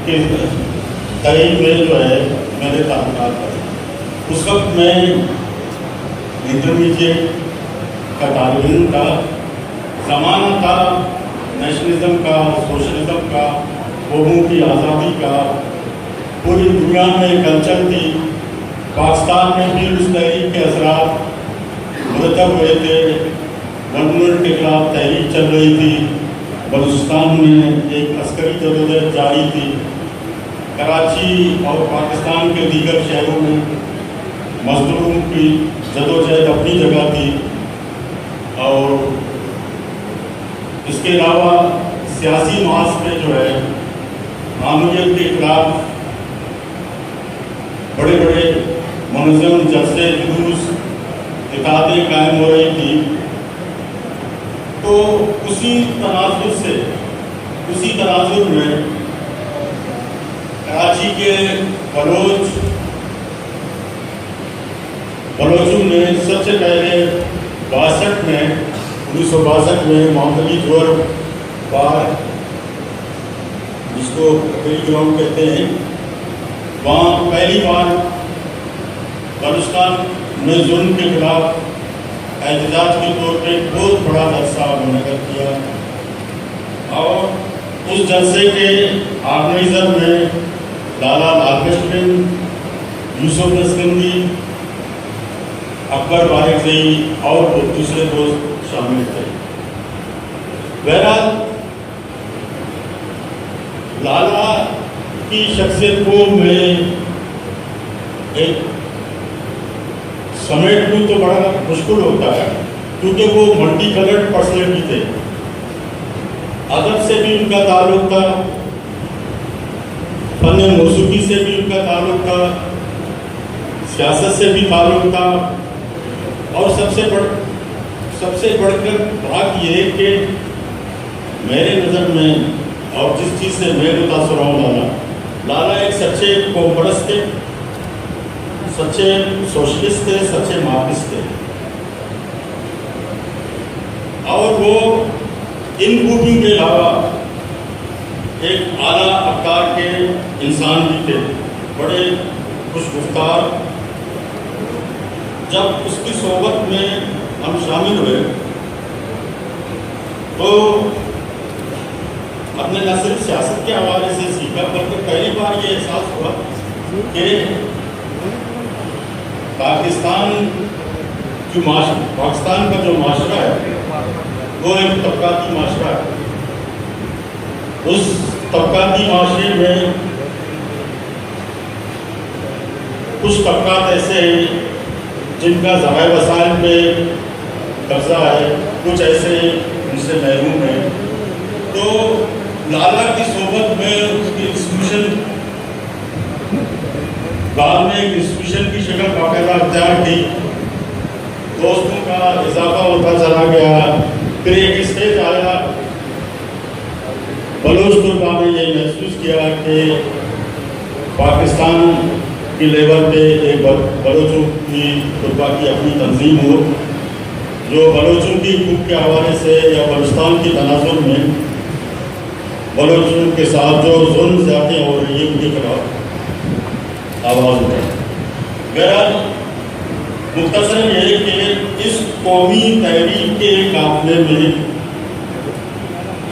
کہ تحریر میں جو ہے میرے تعلقات ہے۔ اس وقت میں انٹرمیڈیٹ کا طالب علم تھا، زمانہ تھا نیشنلزم کا، سوشلزم کا، قوموں کی آزادی کا، پوری دنیا میں کلچر تھی۔ پاکستان میں بھی اس تحریک کے اثرات مرتب ہوئے تھے، ملک کے خلاف تحریک چل رہی تھی، بلوچستان میں ایک عسکری جدوجہد جاری تھی، کراچی اور پاکستان کے دیگر شہروں میں مزدوروں کی جدوجہد اپنی جگہ تھی، اور اس کے علاوہ سیاسی محاذ میں جو ہے معمولیت کے خلاف بڑے بڑے منظم جلسے، جلوس، اتحادیں قائم ہو رہی تھی۔ تو اسی تناظر میں کراچی کے بلوچوں نے سب سے پہلے 1962 میں معاملی جوہر بار، جس کو گراؤنڈ کہتے ہیں، وہاں پہلی بار بلوچستان میں ظلم کے خلاف احتجاج کے طور پہ بہت بڑا جلسہ منعقد کیا، اور اس جلسے کے آرگنائزر میں لالا لاجپت، یوسف اسکندری، اکبر بارکزئی اور دوسرے دوست شامل تھے۔ بہرحال لالا کی شخصیت کو میں ایک سمیٹنا تو بڑا مشکل ہوتا ہے، کیونکہ وہ ملٹی کلرڈ پرسنالٹی تھے۔ ادب سے بھی ان کا تعلق تھا، فن موسیقی سے بھی ان کا تعلق تھا، سیاست سے بھی تعلق تھا، اور سب سے بڑھ کر بات یہ ہے کہ میرے نظر میں اور جس چیز سے میں متاثر ہوں، لالا ایک سچے قوم پرست تھے، سچے سوشلسٹ تھے، سچے مارکسسٹ تھے، اور وہ ان خوبیوں کے علاوہ ایک اعلیٰ افکار کے انسان بھی تھے، بڑے خوش گفتار۔ جب اس کی صحبت میں ہم شامل ہوئے تو ہم نے نہ صرف سیاست کے حوالے سے سیکھا، بلکہ پہلی بار یہ احساس ہوا کہ پاکستان کا جو معاشرہ ہے وہ ایک طبقاتی معاشرہ ہے۔ اس طبقاتی معاشرے میں کچھ طبقات ایسے ہیں جن کا ذرائع وسائل پہ قبضہ ہے، کچھ ایسے ان سے محروم ہیں۔ تو لالا کی صحبت میں اس کی انسٹیٹیوشن بعد میں ایک انسٹیٹیوشن کی شکل باقاعدہ اختیار کی، دوستوں کا اضافہ ہوتا چلا گیا، پھر ایک اسٹیج آیا، بلوچ طلباء نے یہ محسوس کیا کہ پاکستان کی لیول پہ ایک بلوچوں کی طلباء کی اپنی تنظیم ہو، جو بلوچوں کی حقوق کے حوالے سے یا بلوچستان کی تناظر میں بلوچوں کے ساتھ جو ظلم زیادتیاں ہو رہی ہیں ان کے خلاف آواز اٹھائے۔ بہرحال مختصراً یہ کہ اس قومی تحریک کے قافلے میں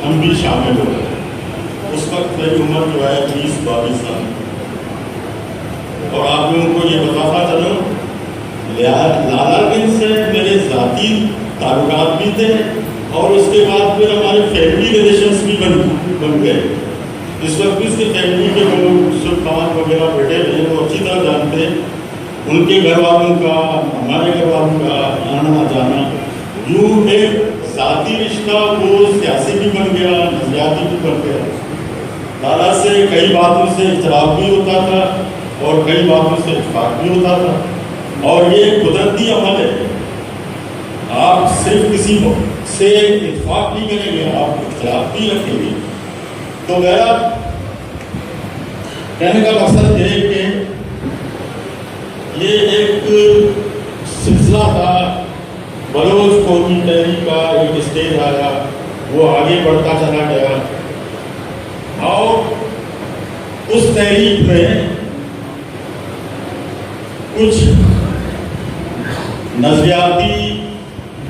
ہم بھی شامل ہو گئے۔ اس وقت میری عمر جو ہے 20-22 سال، اور آپ لوگوں کو یہ بتاتا چلوں لالا گنج سے میرے ذاتی تعلقات بھی تھے، اور اس کے بعد پھر ہمارے فیملی ریلیشنز بھی بن گئے۔ اس وقت اس کے فیملی کے لوگ سلطان وغیرہ بیٹھے ہوئے وہ اچھی طرح جانتے، ان کے گھر والوں کا، ہمارے گھر والوں کا آنا جانا، یوں ایک ذاتی رشتہ وہ سیاسی بھی بن گیا، نظریاتی بھی بن گیا۔ لالا سے کئی باتوں سے اختلاف بھی ہوتا تھا اور کئی باتوں سے اتفاق بھی ہوتا تھا، اور یہ قدرتی عمل ہے، آپ صرف کسی سے اتفاق نہیں کریں گے، آپ اختلاف بھی رکھیں گے۔ تو میرا کہنے کا مقصد یہ ہے کہ یہ ایک سلسلہ تھا، بلوچ قومی تحریک کا ایک اسٹیج آیا، وہ آگے بڑھتا چلا گیا، اور اس تحریک میں کچھ نظریاتی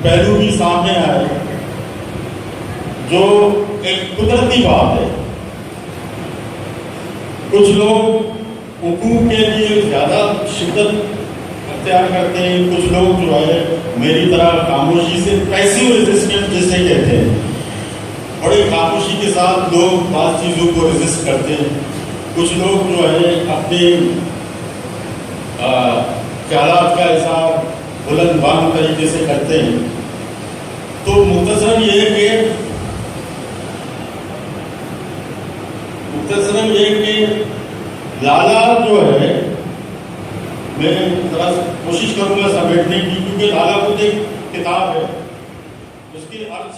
پہلو بھی سامنے آئے جو ایک قدرتی بات ہے. کچھ لوگ حقوق کے لیے زیادہ شدت اختیار کرتے ہیں، کچھ لوگ جو ہے میری طرح خاموشی سے پیسیو ریزسٹنس جسے کہتے ہیں، بڑی خاموشی کے ساتھ لوگ بعض چیزوں کو ریزسٹ کرتے ہیں. کچھ لوگ جو ہے اپنے خیالات کا اظہار بلند بانگ طریقے سے کرتے ہیں. تو مختصراً یہ کہ لالا جو ہے، میں ذرا کوشش کروں گا سمیٹنے کی، کیونکہ لالا خود ایک کتاب ہے، اس کی ارتھ